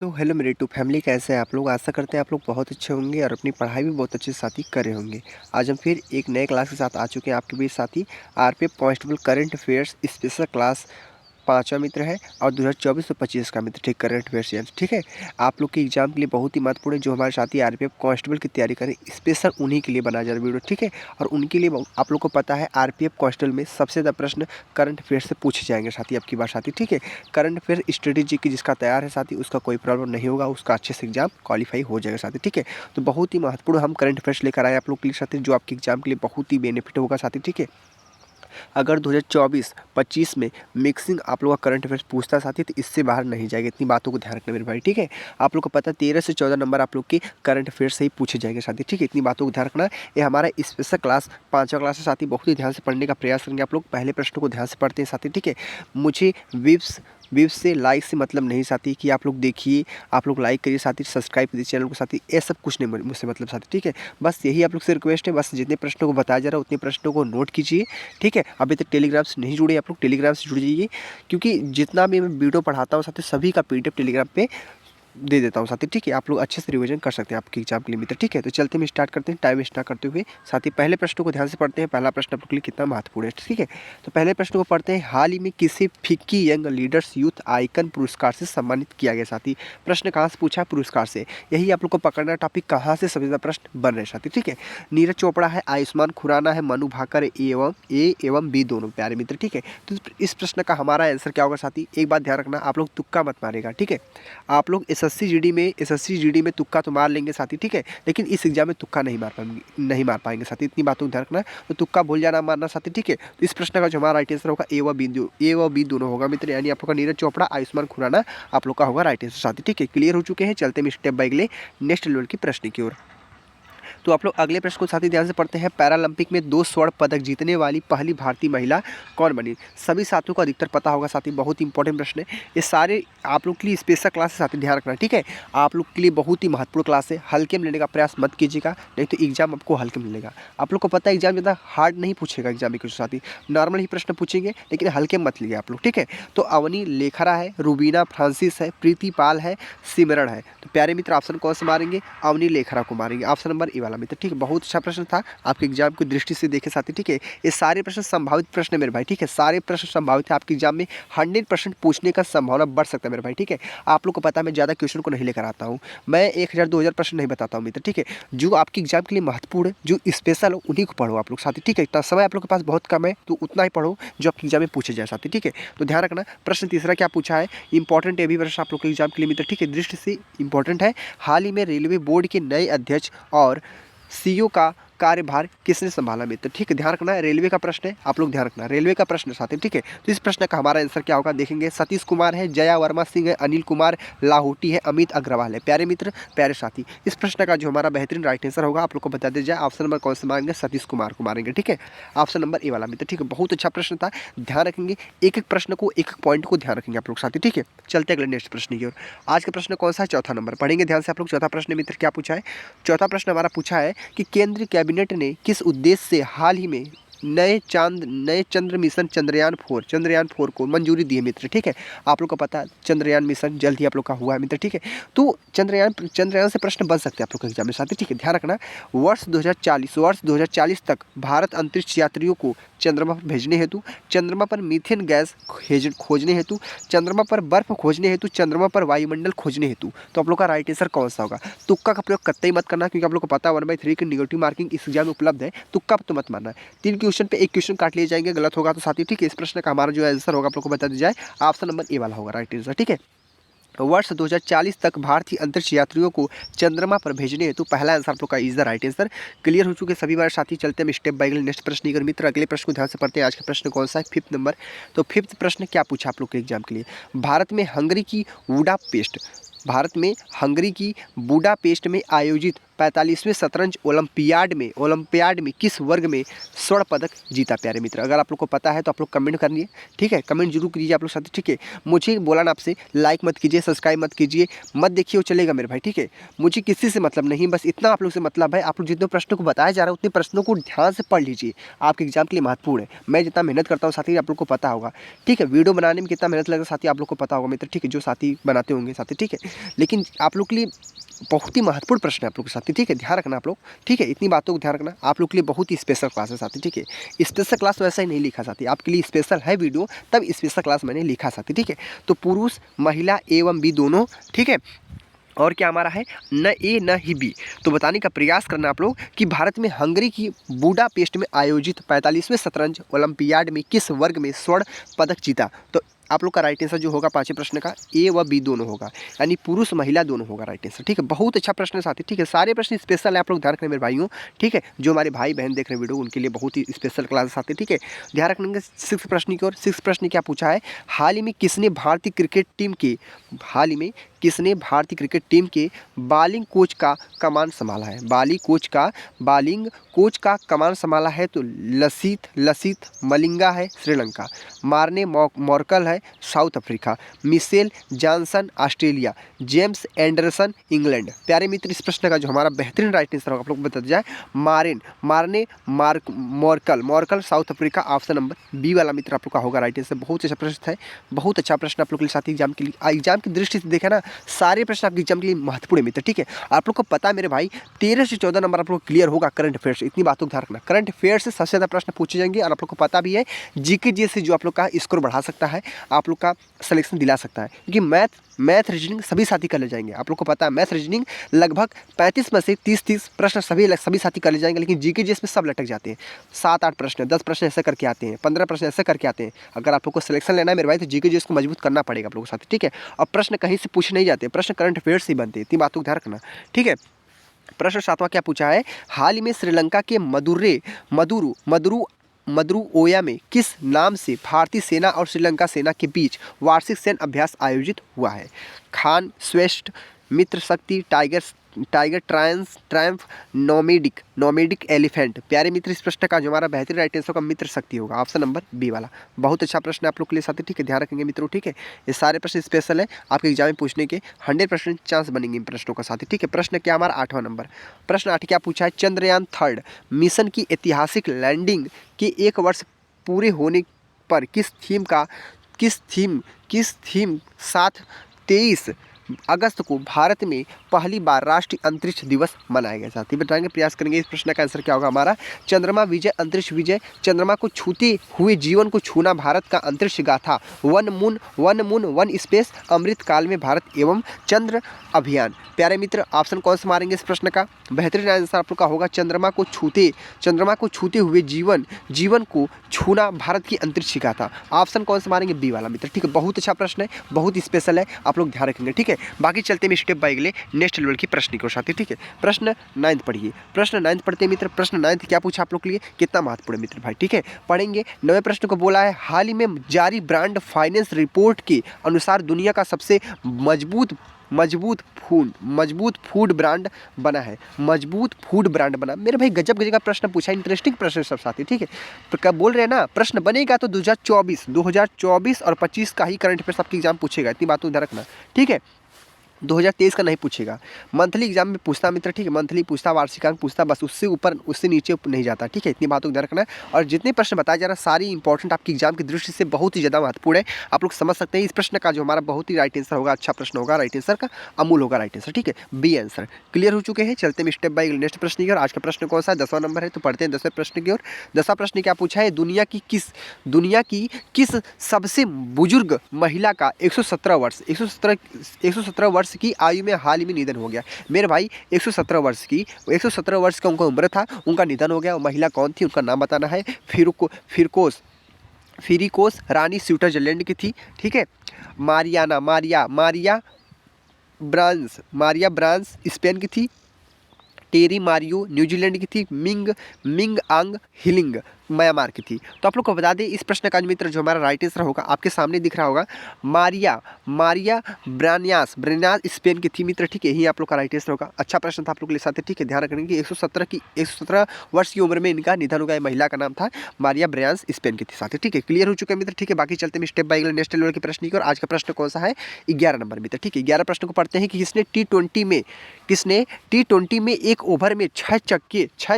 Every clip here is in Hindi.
तो हेलो मेरे यूट्यूब फैमिली, कैसे हैं आप लोग। आशा करते हैं आप लोग बहुत अच्छे होंगे और अपनी पढ़ाई भी बहुत अच्छे से साथी कर रहे होंगे। आज हम फिर एक नए क्लास के साथ आ चुके हैं आपके बीच साथी। RPF constable current affairs special class पाँचवा मित्र है और 2024 और 25 का मित्र, ठीक, करंट अफेयर्स। ठीक है, आप लोग के एग्जाम के लिए बहुत ही महत्वपूर्ण है। जो हमारे साथी आरपीएफ कांस्टेबल की तैयारी करें, स्पेशल उन्हीं के लिए बनाया जा रहा वीडियो। ठीक है, और उनके लिए आप लोग को पता है आरपीएफ कांस्टेबल में सबसे ज़्यादा प्रश्न करंट अफेयर्स से पूछे जाएंगे साथी, आपकी बात साथी। ठीक है, करंट अफेयर स्ट्रेटेजी की जिसका तैयार है साथी, उसका कोई प्रॉब्लम नहीं होगा, उसका अच्छे से एग्जाम क्वालिफाई हो जाएगा साथी। ठीक है, तो बहुत ही महत्वपूर्ण हम करंट अफेयर्स लेकर आए आप लोग के लिए साथी, जो आपके एग्जाम के लिए बहुत ही बेनिफिट होगा साथी। ठीक है, अगर 2024-25 में मिक्सिंग आप लोग का करंट अफेयर्स पूछता साथी, तो इससे बाहर नहीं जाएगा। इतनी बातों को ध्यान रखना मेरे भाई। ठीक है, आप लोग को पता है 13 से 14 नंबर आप लोग के करंट अफेयर्स से ही पूछे जाएंगे साथी। ठीक है, इतनी बातों को ध्यान रखना। ये हमारा स्पेशल क्लास पाँचवा क्लास है साथी, बहुत ही ध्यान से पढ़ने का प्रयास करेंगे आप लोग। पहले प्रश्न को ध्यान से पढ़ते हैं साथी। ठीक है, मुझे व्यूज से लाइक से मतलब नहीं साथी कि आप लोग देखिए, आप लोग लाइक करिए साथी, सब्सक्राइब करिए चैनल को साथी, ये सब कुछ नहीं मुझसे मतलब साथी। ठीक है, बस यही आप लोग से रिक्वेस्ट है। बस जितने प्रश्नों को बताया जा रहा है उतने प्रश्नों को नोट कीजिए। ठीक है, अभी तक टेलीग्राम से नहीं जुड़े आप लोग, टेलीग्राम से जुड़ जाइए, क्योंकि जितना भी मैं वीडियो पढ़ाता हूँ साथी, सभी का पीडीएफ टेलीग्राम पे दे देता हूँ साथी। ठीक है, आप लोग अच्छे से रिवीजन कर सकते हैं आपके एग्जाम के लिए मित्र। ठीक है, तो चलते हम स्टार्ट करते हैं टाइम वेस्ट ना करते हुए साथी। पहले प्रश्न को ध्यान से पढ़ते हैं। पहला प्रश्न आप लोग के लिए कितना महत्वपूर्ण है। ठीक है, तो पहले प्रश्न को पढ़ते हैं। हाल ही में किसी FICCI young leaders youth icon पुरस्कार से सम्मानित किया गया साथी। प्रश्न कहाँ से पूछा है? पुरस्कार से। यही आप लोग को पकड़ना टॉपिक, कहाँ से सबसे ज़्यादा प्रश्न बन रहे साथी। ठीक है, नीरज चोपड़ा है, आयुष्मान खुराना है, मनु भाकर एवं ए एवं बी दोनों प्यारे मित्र। ठीक है, तो इस प्रश्न का हमारा आंसर क्या होगा साथी? एक बात ध्यान रखना, आप लोग तुक्का मत मारेगा। ठीक है, आप लोग एसएससी जीडी में तुक्का तो मार लेंगे साथी। ठीक है, लेकिन इस एग्जाम में तुक्का नहीं मार पाएंगे साथी, इतनी बातों को ध्यान रखना। तो तुक्का भूल जाना, मारना साथी। ठीक है, तो इस प्रश्न का जो हमारा राइट आंसर होगा ए व बी दोनों होगा मित्र, यानी आप लोग का नीरज चोपड़ा आयुष्मान खुराना आप लोग का होगा राइट आंसर साथी। ठीक है, क्लियर हो चुके हैं। चलते हैं स्टेप बाय अगले नेक्स्ट लेवल की प्रश्न की ओर। तो आप लोग अगले प्रश्न को साथी ध्यान से पढ़ते हैं। पैरालंपिक में 2 स्वर्ण पदक जीतने वाली पहली भारतीय महिला कौन बनी? सभी साथियों को अधिकतर पता होगा साथी, बहुत इंपॉर्टेंट प्रश्न है। ये सारे आप लोग के लिए स्पेशल क्लास है साथी, ध्यान रखना। ठीक है, आप लोग के लिए बहुत ही महत्वपूर्ण क्लास है। हल्के में लेने का प्रयास मत कीजिएगा, नहीं तो एग्जाम आपको हल्के में मिलेगा। आप लोग को पता है एग्जाम ज़्यादा हार्ड नहीं पूछेगा एग्जाम में, कुछ साथी नॉर्मल ही प्रश्न पूछेंगे, लेकिन हल्के मत लीजिए आप लोग। ठीक है, तो अवनी लेखरा है, रूबीना फ्रांसिस है, प्रीति पाल है, सिमरण है। तो प्यारे मित्र ऑप्शन कौन से मारेंगे? अवनी लेखरा को मारेंगे, ऑप्शन नंबर ए वाला मित्र। ठीक है, बहुत अच्छा प्रश्न था आपके एग्जाम की दृष्टि से देखे साथी। ठीक है, ये सारे प्रश्न संभावित प्रश्न है मेरे भाई। ठीक है, सारे प्रश्न संभावित है, आपके एग्जाम में 100% पूछने का संभावना बढ़ सकता है मेरे भाई। ठीक है, आप लोग को पता है मैं ज़्यादा क्वेश्चन को नहीं लेकर आता हूँ, मैं 1000-2000 प्रश्न नहीं बताता हूँ मित्र। ठीक है, जो आपके एग्जाम के लिए महत्वपूर्ण है, जो स्पेशल हो, उन्हीं को पढ़ो आप लोग साथी। ठीक है, इतना समय आप लोग के पास बहुत कम है, तो उतना ही पढ़ो जो आपके एग्जाम में पूछे जाए साथी। ठीक है, तो ध्यान रखना। प्रश्न तीसरा क्या पूछा है? इंपॉर्टेंट है भी प्रश्न आप लोग के एग्जाम के लिए मित्र। ठीक है, दृष्टि से इंपॉर्टेंट है। हाल ही में रेलवे बोर्ड के नए अध्यक्ष और सीईओ का कार्यभार किसने संभाला मित्र? ठीक है, ध्यान रखना है, रेलवे का प्रश्न है, आप लोग ध्यान रखना, रेलवे का प्रश्न साथ ही। ठीक है, तो इस प्रश्न का हमारा आंसर क्या होगा देखेंगे। सतीश कुमार है, जया वर्मा सिंह है, अनिल कुमार लाहौटी है, अमित अग्रवाल है। प्यारे मित्र, प्यारे साथी, इस प्रश्न का जो हमारा बेहतरीन राइट आंसर होगा आप लोग को बता दिया जाए। ऑप्शन नंबर कौन से मारेंगे? सतीश कुमार को मारेंगे। ठीक है, ऑप्शन नंबर ए वाला मित्र। ठीक है, बहुत अच्छा प्रश्न था, ध्यान रखेंगे, एक एक प्रश्न को, एक एक पॉइंट को ध्यान रखेंगे आप लोग साथी। ठीक है, चलते अगले नेक्स्ट प्रश्न की ओर। आज का प्रश्न कौन सा है? चौथा नंबर, पढ़ेंगे ध्यान से आप लोग। चौथा प्रश्न मित्र क्या पूछा है? चौथा प्रश्न हमारा पूछा है कि केंद्रीय कैबिनेट ने किस उद्देश्य से हाल ही में नए चंद्र मिशन चंद्रयान 4 को मंजूरी दी है मित्र। ठीक है, आप लोग को पता है चंद्रयान मिशन जल्द ही आप लोग का हुआ है मित्र। ठीक है, तो चंद्रयान से प्रश्न बन सकते हैं आप लोग के एग्जाम में साथी। ठीक है, ध्यान रखना। वर्ष 2040 तक भारत अंतरिक्ष यात्रियों को चंद्रमा पर भेजने हेतु, चंद्रमा पर मीथेन गैस खोजने हेतु, चंद्रमा पर बर्फ खोजने हेतु, चंद्रमा पर वायुमंडल खोजने हेतु, तो आप लोग का राइट आंसर कौन सा होगा? तुक्का का प्रयोग कतई मत करना, क्योंकि आप लोग को पता है 1/3 की निगेटिव मार्किंग इस एग्जाम में उपलब्ध है। तुक्का तो मत मारना, 3 क्वेश्चन पे 1 क्वेश्चन काट लिए जाएंगे, गलत होगा तो साथी। ठीक है, इस प्रश्न का हमारा जो आंसर होगा आप लोग को बता दिया जाए। ऑप्शन नंबर ए वाला होगा राइट आंसर। ठीक है, वर्ष 2040 तक भारतीय अंतरिक्ष यात्रियों को चंद्रमा पर भेजने हेतु पहला आंसर आप लोग का is the right answer. Clear हो चुके सभी बार साथी। चलते हैं स्टेप बाय नेक्स्ट प्रश्न की। मित्र अगले प्रश्न को ध्यान से पढ़ते हैं। आज का प्रश्न कौन सा है? 5th number. तो 5th प्रश्न क्या पूछा आप लोग के एग्जाम के लिए? भारत में हंगरी की बुडापेस्ट में आयोजित 45वें शतरंज ओलंपियाड में किस वर्ग में स्वर्ण पदक जीता प्यारे मित्र। अगर आप लोग को पता है तो आप लोग कमेंट करिए, ठीक है, कमेंट जरूर कीजिए आप लोग साथ, ठीक है। मुझे बोला ना आपसे, लाइक मत कीजिए, सब्सक्राइब मत कीजिए, मत देखिए, वो चलेगा मेरे भाई, ठीक है। मुझे किसी से मतलब नहीं, बस इतना आप लोग से मतलब है। आप लोग जितने प्रश्नों को बताया जा रहा है उतने प्रश्नों को ध्यान से पढ़ लीजिए, आपके एग्जाम के लिए महत्वपूर्ण है। मैं जितना मेहनत करता हूँ साथी आप लोग को पता होगा, ठीक है। वीडियो बनाने में कितना मेहनत लगता है साथी आप लोग को पता होगा मित्र, ठीक है, जो साथी बनाते होंगे साथी, ठीक है। लेकिन आप लोग के लिए बहुत ही महत्वपूर्ण प्रश्न है आप लोग के साथ, ठीक है, ध्यान रखना आप लोग, ठीक है। इतनी बातों को ध्यान रखना, आप लोग के लिए बहुत ही स्पेशल क्लास है साथी, ठीक है। स्पेशल क्लास वैसा ही नहीं लिखा साथी, आपके लिए स्पेशल है वीडियो, तब स्पेशल क्लास मैंने लिखा साथी, ठीक है। तो पुरुष महिला एवं बी दोनों, ठीक है। और क्या हमारा है, न ए न ही बी। तो बताने का प्रयास करना आप लोग कि भारत में हंगरी की बुडापेस्ट में आयोजित 45वें शतरंज ओलंपियाड में किस वर्ग में स्वर्ण पदक जीता। तो आप लोग का राइट आंसर जो होगा पांचवें प्रश्न का, ए व बी दोनों होगा, यानी पुरुष महिला दोनों होगा राइट आंसर, ठीक है। बहुत अच्छा प्रश्न है साथी, ठीक है। सारे प्रश्न स्पेशल है, आप लोग ध्यान रखें मेरे भाइयों, ठीक है। जो हमारे भाई बहन देख रहे हैं वीडियो उनके लिए बहुत ही स्पेशल क्लास आती है, ठीक है। ध्यान रखेंगे। 6 प्रश्न की ओर, 6 प्रश्न क्या पूछा है, हाल ही में किसने भारतीय क्रिकेट टीम के बॉलिंग कोच का कमान संभाला है। बॉलिंग कोच का कमान संभाला है तो लसित मलिंगा है श्रीलंका, मार्ने मॉर्कल है south Africa, Mitchell Johnson Australia, James Anderson England. प्यारे मित्र, इस प्रश्न का जो हमारा बेहतरीन राइट आंसर होगा आप लोग बता जाए, Morne Morkel South Africa, option number B वाला मित्र आप लोग का होगा राइट आंसर। बहुत अच्छा प्रश्न है, बहुत अच्छा प्रश्न आप लोग के लिए साथी एग्जाम की दृष्टि से देखा ना, सारे प्रश्न आपके एग्जाम के लिए महत्वपूर्ण मित्र, ठीक है। आप लोग को पता है मेरे भाई 13 से 14 नंबर आप लोग क्लियर होगा करंट अफेयर से, इतनी बातों को ध्यान रखना। करंट अफेयर से सबसे ज़्यादा प्रश्न पूछे जाएंगे और आप लोग को पता भी है जीके जी से जो आप लोग का स्कोर बढ़ा सकता है, आप लोग का सिलेक्शन दिला सकता है, क्योंकि मैथ रीजनिंग सभी साथी कर ले जाएंगे। आप लोग को पता है मैथ रीजनिंग लगभग 35 में से 30 प्रश्न सभी साथी कर ले जाएंगे, लेकिन जीके जी में सब लटक जाते हैं। 7-8 प्रश्न 10 प्रश्न ऐसे करके आते हैं, 15 प्रश्न ऐसे करके आते हैं। अगर आप लोग को सिलेक्शन लेना है मेरे भाई तो जीके जी को मजबूत करना पड़ेगा आप लोगों के साथ, ठीक है। और प्रश्न कहीं से पूछ नहीं जाते, प्रश्न करंट अफेयर से ही बनते हैं, इतनी बातों को ध्यान रखना, ठीक है। प्रश्न 7वां क्या पूछा है, हाल ही में श्रीलंका के मदुरुओया में किस नाम से भारतीय सेना और श्रीलंका सेना के बीच वार्षिक सैन्य अभ्यास आयोजित हुआ है। खान स्वेस्ट, मित्र शक्ति, टाइगर ट्रायम्फ, नोमेडिक एलिफेंट। प्यारे मित्र, इस प्रश्न का जो हमारा बेहतरीन राइट आंसर का मित्र शक्ति होगा, ऑप्शन नंबर बी वाला। बहुत अच्छा प्रश्न है आप लोग के लिए साथी, ठीक है, ध्यान रखेंगे मित्रों, ठीक है। ये सारे प्रश्न स्पेशल है, आपके एग्जाम में पूछने के 100% चांस बनेंगे इन प्रश्नों का साथी, ठीक है। प्रश्न क्या हमारा 8वां नंबर, प्रश्न 8 क्या पूछा है, चंद्रयान 3 मिशन की ऐतिहासिक लैंडिंग के 1 वर्ष पूरे होने पर किस थीम साथ 23 अगस्त को भारत में पहली बार राष्ट्रीय अंतरिक्ष दिवस मनाया गया। साथी बताएंगे, प्रयास करेंगे इस प्रश्न का आंसर क्या होगा हमारा, चंद्रमा विजय अंतरिक्ष विजय, चंद्रमा को छूते हुए जीवन को छूना भारत का अंतरिक्ष गाथा, वन मून वन स्पेस, अमृत काल में भारत एवं चंद्र अभियान। प्यारे मित्र, ऑप्शन कौन सा मारेंगे इस प्रश्न का, बेहतरीन आंसर आप लोग का होगा चंद्रमा को छूते हुए जीवन को छूना भारत की अंतरिक्ष गाथा। ऑप्शन कौन सा मारेंगे, बी वाला मित्र, ठीक है। बहुत अच्छा प्रश्न है, बहुत स्पेशल है, आप लोग ध्यान रखेंगे, ठीक है। बाकी चलते हैं स्टेप बाय अगले नेक्स्ट लेवल की प्रश्न को साथी, ठीक है। प्रश्न 9 पढ़िए, प्रश्न 9 पढ़ते मित्र। प्रश्न 9 क्या पूछा आप लोग के लिए, कितना महत्वपूर्ण मित्र भाई, ठीक है, पढ़ेंगे। 9वें प्रश्न को बोला है, हाल ही में जारी ब्रांड फाइनेंस रिपोर्ट के अनुसार दुनिया का सबसे मजबूत फूड ब्रांड बना है। मजबूत फूड ब्रांड बना, मेरे भाई गजब का प्रश्न पूछा, इंटरेस्टिंग प्रश्न सब साथी, ठीक है। तो क्या बोल रहे हैं ना, प्रश्न बनेगा तो 2024 और 25 का ही करंट अफेयर्स आपके एग्जाम पूछेगा, इतनी बात ध्यान रखना, ठीक है। 2023 का नहीं पूछेगा, मंथली एग्जाम में पूछता मित्र, ठीक है, मंथली पूछता, वार्षिकांक पूछता, बस उससे ऊपर उससे नीचे नहीं जाता, ठीक है, इतनी बातों को ध्यान रखना है। और जितने प्रश्न बताया जा रहा है सारी इंपॉर्टेंट आपकी एग्जाम की दृष्टि से बहुत ही ज़्यादा महत्वपूर्ण है, आप लोग समझ सकते हैं। इस प्रश्न का जो हमारा बहुत ही राइट आंसर होगा, अच्छा प्रश्न होगा, राइट आंसर का अमूल होगा राइट आंसर, ठीक है, बी आंसर क्लियर हो चुके हैं। चलते हैं स्टेप बाय नेक्स्ट प्रश्न की ओर। आज का प्रश्न कौन सा है, 10वां नंबर है, तो पढ़ते हैं 10वें प्रश्न की ओर। 10वां प्रश्न क्या पूछा है, दुनिया की किस सबसे बुजुर्ग महिला का 117 वर्ष की आयु में हाल ही में निधन हो गया। मेरे भाई 117 वर्ष का उनका उम्र था, उनका निधन हो गया। महिला कौन थी, उनका नाम बताना है। फिरिकोस रानी स्विट्जरलैंड की थी, ठीक है। मारिया ब्रांस स्पेन की थी। टेरी मारियो न्यूजीलैंड की थी। मिंग आंग हिलिंग म्यांमार की थी। तो आप लोग को बता दें इस प्रश्न का मित्र जो हमारा राइट आंसर होगा आपके सामने दिख रहा होगा, मारिया मारिया ब्रानियास ब्रेनास स्पेन की थी मित्र, ठीक है, यही आप लोग का राइट आंसर होगा। अच्छा प्रश्न था आप लोग के लिए साथ, ठीक है। ध्यान रखने की 117 वर्ष की उम्र में इनका निधन हो गया। महिला का नाम था मारिया ब्रानियास स्पेन की थी साथ, ठीक है। क्लियर हो चुका है मित्र, ठीक है। बाकी चलते हैं स्टेप बाय नेक्स्ट लेवल के प्रश्न की और आज का प्रश्न कौन सा है, 11 नंबर मित्र, ठीक है। 11 प्रश्न को पढ़ते हैं कि किसने टी20 में एक ओवर में 6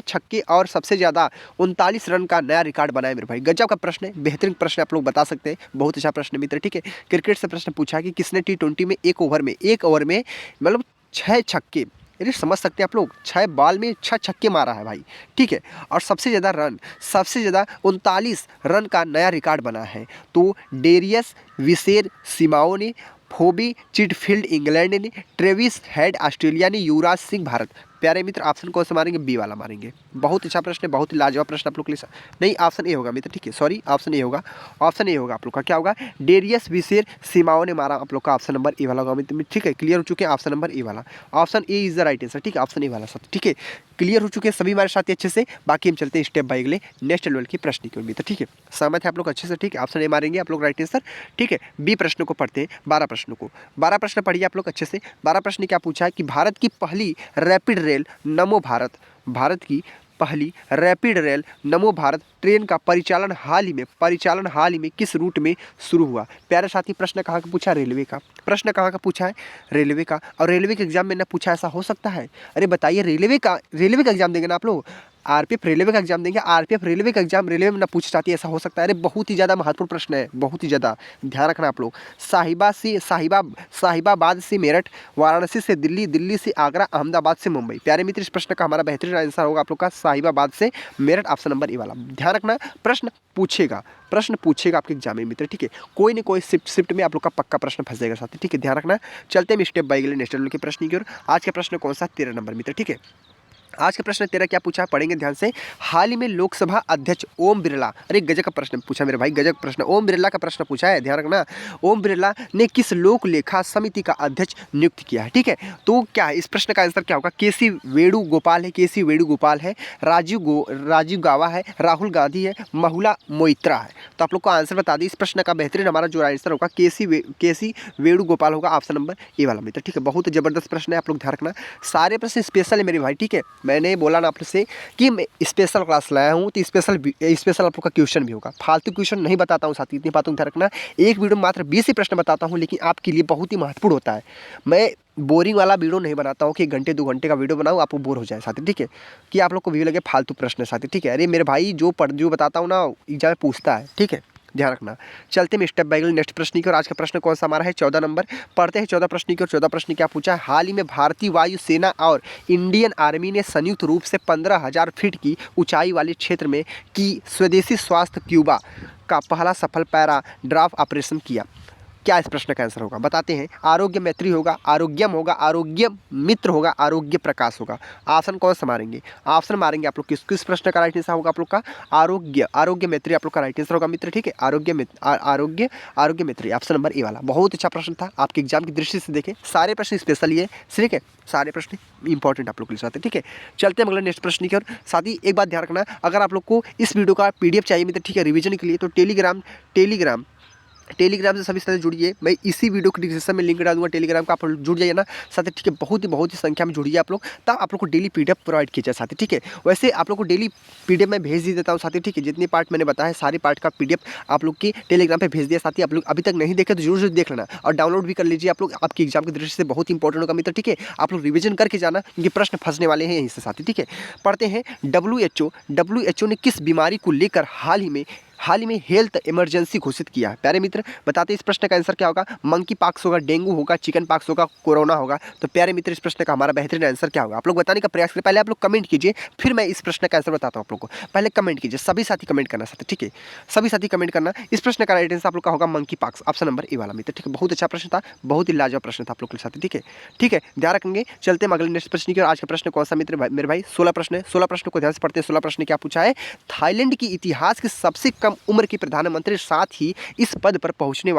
छक्के और सबसे ज्यादा 39 रन का नया रिकॉर्ड बनाया मेरे भाई। गजब का प्रश्न है, बेहतरीन प्रश्न आप लोग बता सकते हैं, बहुत अच्छा प्रश्न मित्र, ठीक है। क्रिकेट से प्रश्न पूछा कि किसने टी20 में एक ओवर में मतलब 6 छक्के, अरे समझ सकते हैं आप लोग, 6 बॉल में 6 छक्के मारा है भाई, ठीक है। और सबसे ज़्यादा 39 रन का नया रिकॉर्ड बना है। तो डेरियस विसेर सिमाओ ने, फोबी चिटफील्ड इंग्लैंड ने, ट्रेविस हेड ऑस्ट्रेलिया ने, युवराज सिंह भारत। प्यारे मित्र ऑप्शन कौन सा मारेंगे, बी वाला मारेंगे। बहुत अच्छा प्रश्न है, बहुत ही लाजवाब प्रश्न आप लोग के लिए। नहीं, ऑप्शन ए होगा मित्र, ठीक है, सॉरी, ऑप्शन ए होगा आप लोग का। क्या होगा, डेरियस विसेर सिमाओ ने मारा, आप लोग का ऑप्शन नंबर ए वाला होगा मित्र, ठीक है। क्लियर हो चुके हैं, ऑप्शन नंबर ए वाला, option A is the right answer, ठीक है। ऑप्शन ए वाला सब, ठीक है। क्लियर हो चुके हैं सभी हमारे साथी अच्छे से। बाकी हम चलते हैं स्टेप बाय अगले नेक्स्ट लेवल की प्रश्न की ओर मित्र, ठीक है। सहमत है आप लोग अच्छे से, ठीक है। ऑप्शन ए मारेंगे आप लोग राइट आंसर, ठीक है। बी प्रश्न को पढ़ते हैं, 12 प्रश्नों को। 12 प्रश्न पढ़िए आप लोग अच्छे से। 12 प्रश्न क्या पूछा है कि भारत की पहली रैपिड रेल नमो भारत की पहली रैपिड रेल नमो भारत ट्रेन का परिचालन हाल ही में किस रूट में शुरू हुआ। प्यारे साथी प्रश्न कहाँ का पूछा, रेलवे का प्रश्न कहाँ का पूछा है, रेलवे का। और रेलवे के एग्जाम में ना पूछा, ऐसा हो सकता है? अरे बताइए, रेलवे का एग्जाम देंगे ना आप लोग, आरपीएफ रेलवे का एग्जाम देंगे, आरपीएफ रेलवे का एग्जाम रेलवे में ना पूछ चाहती है, ऐसा हो सकता है? अरे बहुत ही ज़्यादा महत्वपूर्ण प्रश्न है, बहुत ही ज़्यादा ध्यान रखना आप लोग। साहिबाबाद से मेरठ, वाराणसी से दिल्ली, दिल्ली से आगरा, अहमदाबाद से मुंबई। प्यारे मित्र इस प्रश्न का हमारा बेहतरीन आंसर होगा आप लोग का साहिबाबाद से मेरठ, ऑप्शन नंबर ए वाला। ध्यान रखना, प्रश्न पूछेगा आपके एग्जाम में मित्र, ठीक है। कोई न कोई शिफ्ट में आप लोग का पक्का प्रश्न फंस जाएगा साथी, ठीक है। ध्यान रखना, चलते हैं स्टेप बाय नेक्स्ट लेवल के प्रश्न की ओर। आज का प्रश्न कौन सा, 13 नंबर मित्र, ठीक है। आज का प्रश्न तेरा क्या पूछा है, पढ़ेंगे ध्यान से। हाल ही में लोकसभा अध्यक्ष ओम बिरला, अरे गजब का प्रश्न पूछा मेरे भाई, गजब प्रश्न, ओम बिरला का प्रश्न पूछा है, ध्यान रखना। ओम बिरला ने किस लोक लेखा समिति का अध्यक्ष नियुक्त किया है, ठीक है। तो क्या है इस प्रश्न का आंसर, क्या होगा, केसी वेणुगोपाल है, राजीव गावा है, राहुल गांधी है, महुला मोइत्रा है। तो आप लोग को आंसर बता दी इस प्रश्न का, बेहतरीन हमारा जो आंसर होगा केसी वेणुगोपाल होगा, ऑप्शन नंबर ए वाला मित्र, ठीक है। बहुत जबरदस्त प्रश्न है, आप लोग ध्यान रखना। सारे प्रश्न स्पेशल है मेरे भाई, ठीक है। मैंने बोला ना आप से कि मैं स्पेशल क्लास लाया हूँ, तो स्पेशल आप लोग का क्वेश्चन भी होगा। फालतू क्वेश्चन नहीं बताता हूँ साथी, इतनी बातों को ध्यान रखना। एक वीडियो में मात्र 20 ही प्रश्न बताता हूँ, लेकिन आपके लिए बहुत ही महत्वपूर्ण होता है। मैं बोरिंग वाला वीडियो नहीं बनाता हूँ कि 1 घंटे 2 घंटे का वीडियो बनाऊँ आपको बोर हो जाए साथी, ठीक है, कि आप लोग को भी लगे फालतू प्रश्न साथी, ठीक है। अरे मेरे भाई जो बताता हूँ ना एग्जाम में पूछता है, ठीक है, ध्यान रखना। चलते हैं स्टेप बाय नेक्स्ट प्रश्न की और आज का प्रश्न कौन सा हमारा है, 14 नंबर। पढ़ते हैं 14 प्रश्न की और 14 प्रश्न क्या पूछा है। हाल ही में भारतीय वायु सेना और इंडियन आर्मी ने संयुक्त रूप से 15,000 फीट की ऊंचाई वाले क्षेत्र में की स्वदेशी स्वास्थ्य क्यूबा का पहला सफल पैरा ड्राफ्ट ऑपरेशन किया। क्या इस प्रश्न का आंसर होगा, बताते हैं। आरोग्य मैत्री होगा, आरोग्यम होगा, आरोग्य मित्र होगा, आरोग्य प्रकाश होगा। ऑप्शन कौन सा मारेंगे, ऑप्शन मारेंगे आप लोग किस प्रश्न का राइट आंसर होगा आप लोग का, आरोग्य मैत्री आप लोग का राइट आंसर होगा मित्र, ठीक है। आरोग्य मैत्री, ऑप्शन नंबर ए वाला। बहुत अच्छा प्रश्न था, आपके एग्जाम की दृष्टि से देखें सारे प्रश्न स्पेशल ही है, ठीक है, सारे प्रश्न इंपॉर्टेंट आप लोग के लिए साथ है, ठीक है। चलते हैं अगले नेक्स्ट प्रश्न की और साथ ही एक बात ध्यान रखना, अगर आप लोग को इस वीडियो का पीडीएफ चाहिए मित्र, ठीक है, रिवीजन के लिए, तो टेलीग्राम से सभी साथ जुड़िए। मैं इसी वीडियो के डिस्क्रिप्शन में लिंक डाल दूंगा टेलीग्राम का, आप जुड़ जाइए ना साथ, ठीक है। बहुत ही संख्या में जुड़िए आप लोग, तब आप लोग को डेली पीडीएफ प्रोवाइड किया जाए साथी, ठीक है। वैसे आप लोग को डेली पीडीएफ मैं भेज देता हूँ साथी, ठीक है। जितने पार्ट मैंने बताया सारे पार्ट का पीडीएफ आप लोग की टेलीग्राम पे भेज दिया साथी। आप लोग अभी तक नहीं देखे तो जरूर देख लेना और डाउनलोड भी कर लीजिए आप लोग, आपकी एग्जाम की दृष्टि से बहुत इंपॉर्टेंट होगा मित्र, ठीक है। आप लोग रिविजन करके जाना, क्योंकि प्रश्न फंसने वाले हैं यहीं से साथी, ठीक है। पढ़ते हैं, WHO ने किस बीमारी को लेकर हाल ही में हेल्थ इमरजेंसी घोषित किया है। प्यारे मित्र बताते इस प्रश्न का आंसर क्या होगा, मंकी पॉक्स होगा, डेंगू होगा, चिकन पॉक्स होगा, कोरोना होगा। तो प्यारे मित्र इस प्रश्न का हमारा बेहतरीन आंसर क्या होगा, आप लोग बताने का प्रयास करें। पहले आप लोग कमेंट कीजिए, फिर मैं इस प्रश्न का आंसर बताता हूँ आप लोग को। पहले कमेंट कीजिए, सभी साथी कमेंट करना साथी, ठीक है, सभी साथी कमेंट करना। इस प्रश्न का राइट आंसर आप लोग का होगा monkey pox, option number A वाला मित्र, ठीक है। बहुत अच्छा प्रश्न था, बहुत ही लाजवाब प्रश्न था आप लोग के साथ, ठीक है, ठीक है, ध्यान रखेंगे। चलते हैं अगले नेक्स्ट प्रश्न की और आज का प्रश्न कौन सा मित्र, मेरे भाई 16 प्रश्न है। 16 प्रश्न को ध्यान से पढ़ते हैं। 16 प्रश्न क्या पूछा है, थाईलैंड की इतिहास की सबसे कम उम्र की प्रधानमंत्री, साथ ही इस पद पर पहुंचने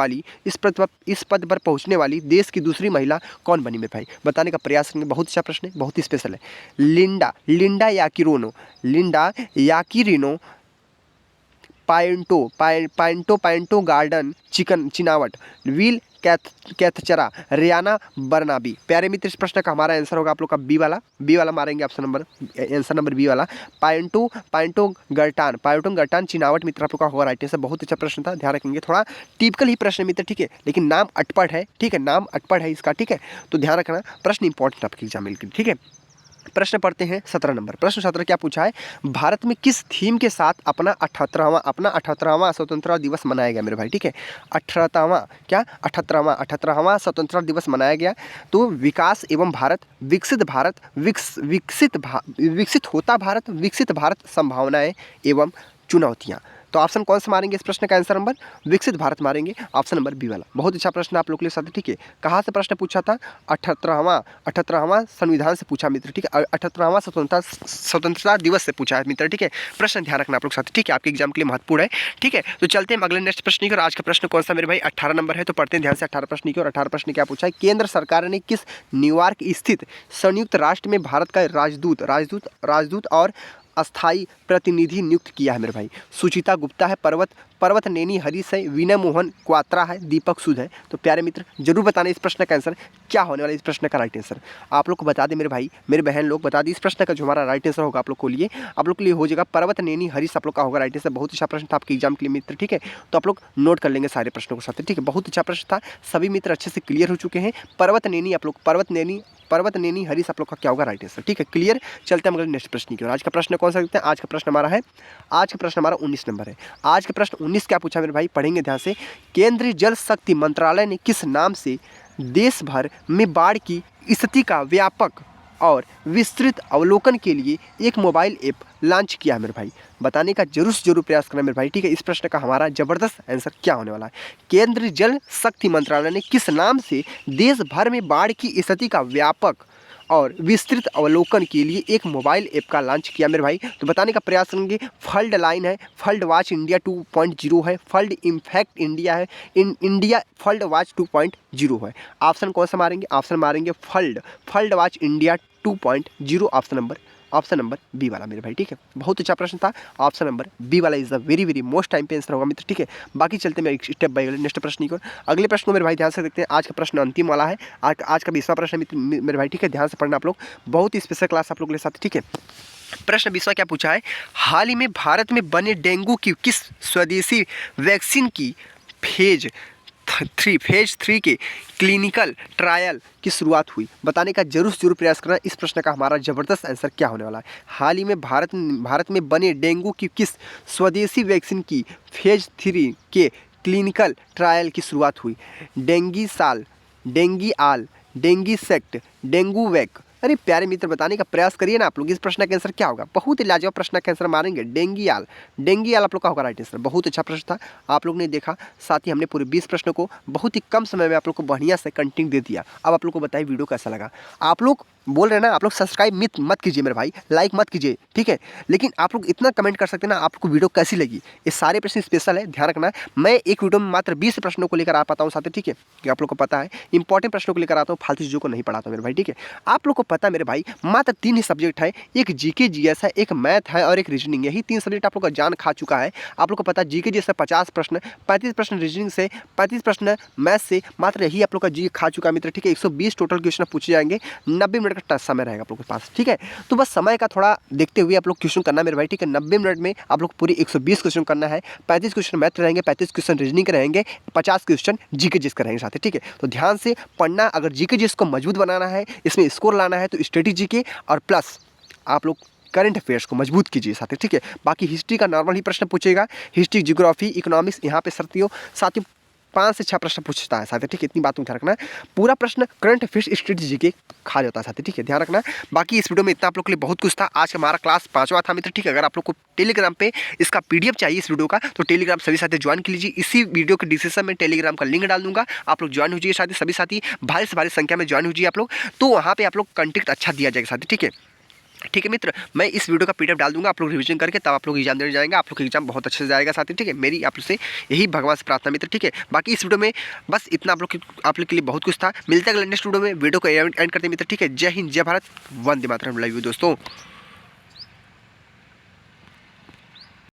वाली देश की दूसरी महिला कौन बनी मेरे भाई, बताने का प्रयास करेंगे। बहुत अच्छा प्रश्न है, बहुत ही स्पेशल है। लिंडा याकिरिनो पाइंटो गार्डन चिनावट, व्हील कैथचरा, रियाना बरनाबी। प्यारे मित्र, इस प्रश्न का हमारा आंसर होगा आप लोग का बी वाला मारेंगे option number, answer number B वाला। पाइंटो गर्टान चिनावट मित्र आप लोग का होगा राइट आंसर। बहुत अच्छा प्रश्न था, ध्यान रखेंगे। थोड़ा टिपिकल ही प्रश्न मित्र, ठीक है, लेकिन नाम अटपट है, ठीक है, नाम अटपट है इसका, ठीक है, तो ध्यान रखना, प्रश्न इंपॉर्टेंट आपके एग्जाम में, ठीक है। प्रश्न पढ़ते हैं 17 नंबर। प्रश्न 17 क्या पूछा है, भारत में किस थीम के साथ अपना 78वां स्वतंत्रता दिवस मनाया गया मेरे भाई, ठीक है। 78वां स्वतंत्रता दिवस मनाया गया। तो विकास एवं भारत, विकसित भारत, विकसित होता भारत, विकसित भारत संभावनाएं एवं चुनौतियां। तो ऑप्शन कौन सा मारेंगे इस प्रश्न का आंसर नंबर, विकसित भारत मारेंगे, ऑप्शन नंबर बी वाला। बहुत अच्छा प्रश्न आप लोग के लिए साथ, ठीक है। कहाँ से प्रश्न पूछा था, 78वां संविधान से पूछा मित्र, ठीक है। 78वां स्वतंत्रता दिवस से पूछा है मित्र, ठीक है। प्रश्न ध्यान रखना आप लोग साथ, ठीक है, आपके एग्जाम के लिए महत्वपूर्ण है, ठीक है। तो चलते हैं अगले नेक्स्ट प्रश्न की ओर। आज का प्रश्न कौन सा मेरे भाई, 18 नंबर है, तो पढ़ते हैं ध्यान से 18 प्रश्न की ओर। 18 प्रश्न क्या पूछा है, केंद्र सरकार ने किस न्यूयॉर्क स्थित संयुक्त राष्ट्र में भारत का राजदूत और अस्थाई प्रतिनिधि नियुक्त किया है मेरे भाई। सुचिता गुप्ता है, पर्वत नेनी हरीश है, विनय मोहन क्वात्रा है, दीपक सूद है। तो प्यारे मित्र, जरूर बताना इस प्रश्न का आंसर क्या होने वाला है। इस प्रश्न का राइट आंसर आप लोग को बता दें मेरे भाई, मेरे बहन लोग बता दें, इस प्रश्न का जो हमारा राइट आंसर होगा आप लोग के लिए हो जाएगा पर्वत नेनी हरीश आप लोग का होगा राइट आंसर। बहुत अच्छा प्रश्न था आपके एग्जाम के लिए मित्र, ठीक है। तो आप लोग नोट कर लेंगे सारे प्रश्नों के साथ, ठीक है। बहुत अच्छा प्रश्न था, सभी मित्र अच्छे से क्लियर हो चुके हैं। पर्वत नेनी हरीश आप लोग का क्या होगा राइट आंसर, ठीक है, क्लियर। चलते हैं अगले नेक्स्ट प्रश्न की ओर। आज का प्रश्न कौन सा देखते हैं। आज का प्रश्न हमारा 19 नंबर है। आज का प्रश्न 19 क्या पूछा मेरे भाई, पढ़ेंगे ध्यान से। केंद्रीय जल शक्ति मंत्रालय ने किस नाम से देश भर में बाढ़ की स्थिति का व्यापक और विस्तृत अवलोकन के लिए एक मोबाइल ऐप लॉन्च किया है मेरे भाई। बताने का जरूर प्रयास करना मेरे भाई, ठीक है। इस प्रश्न का हमारा जबरदस्त आंसर क्या होने वाला है। केंद्रीय जल शक्ति मंत्रालय ने किस नाम से देश भर में बाढ़ की स्थिति का व्यापक और विस्तृत अवलोकन के लिए एक मोबाइल ऐप का लॉन्च किया मेरे भाई। तो बताने का प्रयास करेंगे। फ्लड लाइन है, फ्लड वॉच इंडिया 2.0 है, फ्लड इम्पैक्ट इंडिया है, इंडिया फ्लड वॉच 2.0 है। ऑप्शन कौन सा मारेंगे, ऑप्शन मारेंगे flood watch India 2.0, option number B वाला मेरे भाई, ठीक है। बहुत अच्छा प्रश्न था, ऑप्शन नंबर बी वाला is the very most time पे आंसर होगा मित्र, ठीक है। बाकी चलते मैं स्टेप बाय नेक्स्ट प्रश्न की ओर। अगले प्रश्न को मेरे भाई ध्यान से देखते हैं। आज का प्रश्न अंतिम वाला है, आज का 20वां प्रश्न मेरे भाई, ठीक है। ध्यान से पढ़ना आप लोग, बहुत ही स्पेशल क्लास आप लोग के साथ, ठीक है। प्रश्न 20वां क्या पूछा है, हाल ही में भारत में बने डेंगू की किस स्वदेशी वैक्सीन की फेज 3 के क्लिनिकल ट्रायल की शुरुआत हुई। बताने का जरूर प्रयास करना। इस प्रश्न का हमारा जबरदस्त आंसर क्या होने वाला है। हाल ही में भारत में बने डेंगू की किस स्वदेशी वैक्सीन की फेज 3 के क्लिनिकल ट्रायल की शुरुआत हुई। डेंगी आल, डेंगी सेक्ट, डेंगू वैक। अरे प्यारे मित्र, बताने का प्रयास करिए ना आप लोग। इस प्रश्न का आंसर क्या होगा, बहुत ही लाजवाब प्रश्न का आंसर मारेंगे। डेंगी आल आप लोग का होगा राइट आंसर। बहुत अच्छा प्रश्न था, आप लोग ने देखा। साथ ही हमने पूरे 20 प्रश्नों को बहुत ही कम समय में आप लोग को बढ़िया से कंटेंट दे दिया। अब आप लोग को बताइए वीडियो कैसा लगा। आप लोग बोल रहे हैं ना, आप लोग सब्सक्राइब मत कीजिए मेरे भाई, लाइक मत कीजिए, ठीक है, लेकिन आप लोग इतना कमेंट कर सकते हैं ना आपको वीडियो कैसी लगी। ये सारे प्रश्न स्पेशल है, ध्यान रखना। मैं एक वीडियो में मात्र 20 प्रश्नों को लेकर आ पाता हूँ साथ, ठीक है, कि आप लोग को पता है इंपॉर्टेंट प्रश्नों को लेकर आता हूँ, फालतू चीज़ों को नहीं पढ़ाता मेरे भाई, ठीक है। आप लोग को पता है मेरे भाई, मात्र 3 ही सब्जेक्ट है, एक जीके जीएस है, एक मैथ है और एक रीजनिंग। यही 3 सब्जेक्ट आप लोग का जान खा चुका है। आप लोग को पता है जीके जीएस से 50 प्रश्न, 35 प्रश्न रीजनिंग से, 35 प्रश्न मैथ से, मात्र यही आप लोग का जीके खा चुका है मित्र, ठीक है। 120 टोटल क्वेश्चन पूछे जाएंगे, 90 मिनट का समय रहेगा आप लोग के पास, ठीक है। तो बस समय का थोड़ा देखते हुए आप लोग क्वेश्चन करना मेरे भाई, ठीक है। 90 मिनट में आप लोग पूरी 120 क्वेश्चन करना है। 35 क्वेश्चन मैथ रहेंगे, 35 क्वेश्चन रीजनिंग के रहेंगे, 50 क्वेश्चन जीके जीएस के रहेंगे साथ, ठीक है। तो ध्यान से पढ़ना। अगर जीके जीएस को मजबूत बनाना है, इसमें स्कोर लाना है, तो स्ट्रेटेजी के और प्लस आप लोग करंट अफेयर्स को मजबूत कीजिए साथ, ठीक है। बाकी हिस्ट्री का नॉर्मल ही प्रश्न पूछेगा, हिस्ट्री, ज्योग्राफी, इकोनॉमिक्स यहाँ पे सर्तियों साथियों 5 से 6 प्रश्न पूछता है साथ, ठीक है। इतनी बात ध्यान रखना। पूरा प्रश्न करंट अफेयर्स स्ट्रेटेजी के खा जाता है साथ, ठीक है, ध्यान रखना। बाकी इस वीडियो में इतना आप लोग के लिए बहुत कुछ था। आज हमारा क्लास 5वां था मित्र, ठीक है। अगर आप लोग को टेलीग्राम पे इसका पीडीएफ चाहिए इस वीडियो का, तो टेलीग्राम सभी साथी ज्वाइन कर लीजिए। इसी वीडियो के डिस्क्रिप्शन में टेलीग्राम का लिंक डाल दूंगा, आप लोग ज्वाइन हो जाइए साथी। सभी साथी भारी से भारी संख्या में ज्वाइन हो जाइए आप लोग, तो वहाँ पे आप लोग कंटेंट अच्छा दिया जाएगा साथी, ठीक है। ठीक है मित्र, मैं इस वीडियो का पीडीएफ डाल दूंगा, आप लोग रिवीजन करके तब आप लोग एग्जाम देने जाएंगे। आप लोग का एग्जाम बहुत अच्छे से जाएगा साथी, ठीक है। मेरी आप लोग से यही भगवान से प्रार्थना मित्र, ठीक है। बाकी इस वीडियो में बस इतना आप लोग के लिए बहुत कुछ था। मिलते हैं अगले नेक्स्ट वीडियो में, वीडियो को एंड करते मित्र, ठीक है। जय हिंद, जय भारत, वंदे मातरम। लव यू दोस्तों।